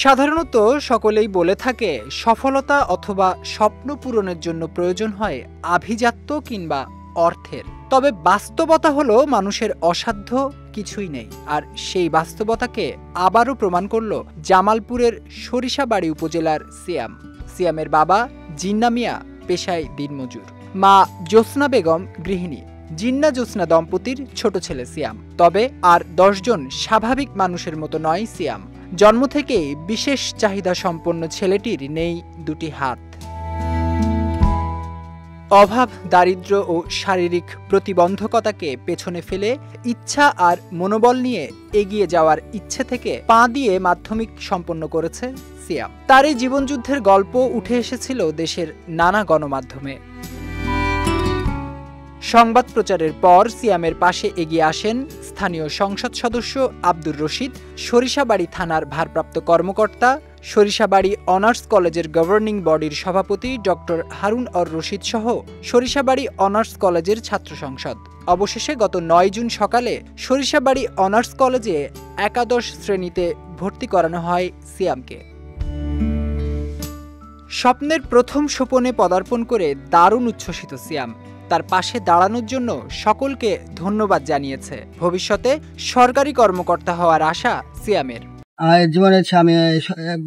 সাধারণত সকলেই বলে থাকে সফলতা অথবা স্বপ্ন পূরণের জন্য প্রয়োজন হয় আভিজাত্য কিংবা অর্থের। তবে বাস্তবতা হলো মানুষের অসাধ্য কিছুই নেই। আর সেই বাস্তবতাকে আবারও প্রমাণ করল জামালপুরের সরিষাবাড়ি উপজেলার সিয়ামের বাবা জিন্না মিয়া পেশায় দিনমজুর, মা জ্যোৎস্না বেগম গৃহিণী। জিন্না জ্যোৎস্না দম্পতির ছোট ছেলে সিয়াম। তবে আর 10 জন স্বাভাবিক মানুষের মতো নয় সিয়াম। জন্ম থেকেই বিশেষ চাহিদা সম্পন্ন ছেলেটির নেই দুটি হাত। অভাব, দারিদ্র্য ও শারীরিক প্রতিবন্ধকতাকে পেছনে ফেলে ইচ্ছা আর মনোবল নিয়ে এগিয়ে যাওয়ার ইচ্ছে থেকে পা দিয়ে মাধ্যমিক সম্পন্ন করেছে সিয়াম। তার এই জীবনযুদ্ধের গল্প উঠে এসেছিল দেশের নানা গণমাধ্যমে। সংবাদ প্রচারের পর সিয়ামের পাশে এগিয়ে আসেন স্থানীয় সংসদ সদস্য আব্দুর রশিদ, সরিষাবাড়ি থানার ভারপ্রাপ্ত কর্মকর্তা, সরিষাবাড়ি অনার্স কলেজের গভর্নিং বডির সভাপতি ডক্টর হারুন অর রশিদ সহ সরিষাবাড়ি অনার্স কলেজের ছাত্র সংসদ। অবশেষে গত 9 জুন সকালে সরিষাবাড়ি অনার্স কলেজে একাদশ শ্রেণীতে ভর্তি করানো হয় সিয়ামকে। স্বপ্নের প্রথম সোপানে পদার্পণ করে দারুণ উচ্ছ্বসিত সিয়াম। তার পাশে দাঁড়ানোর জন্য সকলকে ধন্যবাদ জানিয়েছে। ভবিষ্যতে সরকারি কর্মকর্তা হওয়ার আশা সিয়ামের। আমার জীবনে ইচ্ছা আমি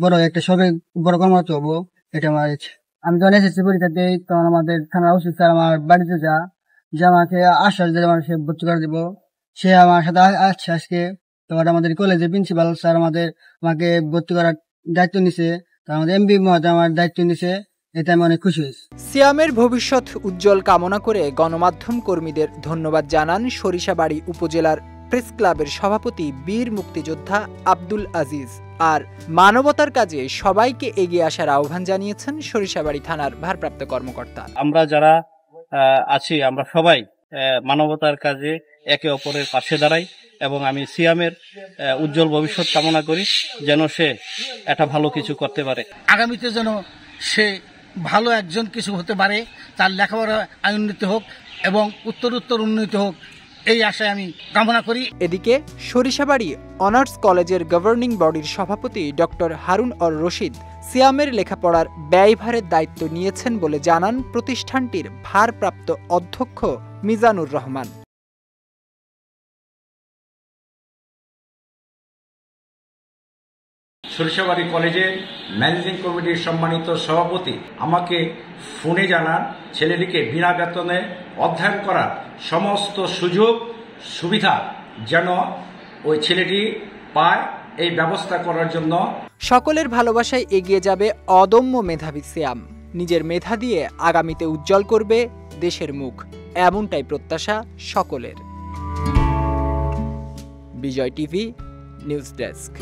বড় একটা সরকারি বড় কর্মকর্তা হবো, এটা আমার ইচ্ছা। আমি যখন এসএসসি পরীক্ষা দিই তখন আমাদের থানার ওসি স্যার আমার বাড়িতে যে আমাকে আশ্বাস দিয়ে আমার সে ভর্তি করে দিব। সে আমার সাথে আসছে আজকে। তোমার আমাদের কলেজের প্রিন্সিপাল স্যার আমাকে ভর্তি করার দায়িত্ব নিছে, আমাদের এমপি মহোদয় আমার দায়িত্ব নিছে, এতে আমি অনেক খুশি হয়েছি। সিয়ামের ভবিষ্যৎ উজ্জ্বল কামনা করে গণমাধ্যম কর্মীদের ধন্যবাদ জানান সরিষাবাড়ি উপজেলার প্রেস ক্লাবের সভাপতি বীর মুক্তিযোদ্ধা আব্দুল আজিজ। আর মানবতার কাজে সবাইকে এগিয়ে আসার আহ্বান জানিয়েছেন সরিষাবাড়ি থানার ভারপ্রাপ্ত কর্মকর্তা। আমরা যারা আছি আমরা সবাই মানবতার কাজে একে অপরের পাশে দাঁড়াই এবং আমি সিয়ামের উজ্জ্বল ভবিষ্যৎ কামনা করি, যেন সে একটা ভালো কিছু করতে পারে। আগামীতে যেন সে ভালো একজন কিছু হতে পারে, তার লেখাপড়া উন্নতি হোক এবং উত্তর উন্নতি হোক, এই আশায় আমি কামনা করি। এদিকে সরিষাবাড়ি অনার্স কলেজের গভর্নিং বডির সভাপতি ডক্টর হারুন অর রশিদ সিয়ামের লেখাপড়ার ব্যয়ভারের দায়িত্ব নিয়েছেন বলে জানান প্রতিষ্ঠানটির ভারপ্রাপ্ত অধ্যক্ষ মিজানুর রহমান। সরিষাবাড়ি কলেজের ম্যানেজিং কমিটির সম্মানিত সভাপতি আমাকে ফোনে জানান ছেলেটিকে বিনা বেতনে অধ্যয়ন করার সমস্ত সুযোগ সুবিধা যেন ওই ছেলেটি পায়, এই ব্যবস্থা করার জন্য। সকলের ভালোবাসায় এগিয়ে যাবে অদম্য মেধাবী সিয়াম। নিজের মেধা দিয়ে আগামীতে উজ্জ্বল করবে দেশের মুখ, এমনটাই প্রত্যাশা সকলের। বিজয় টিভি নিউজ ডেস্ক।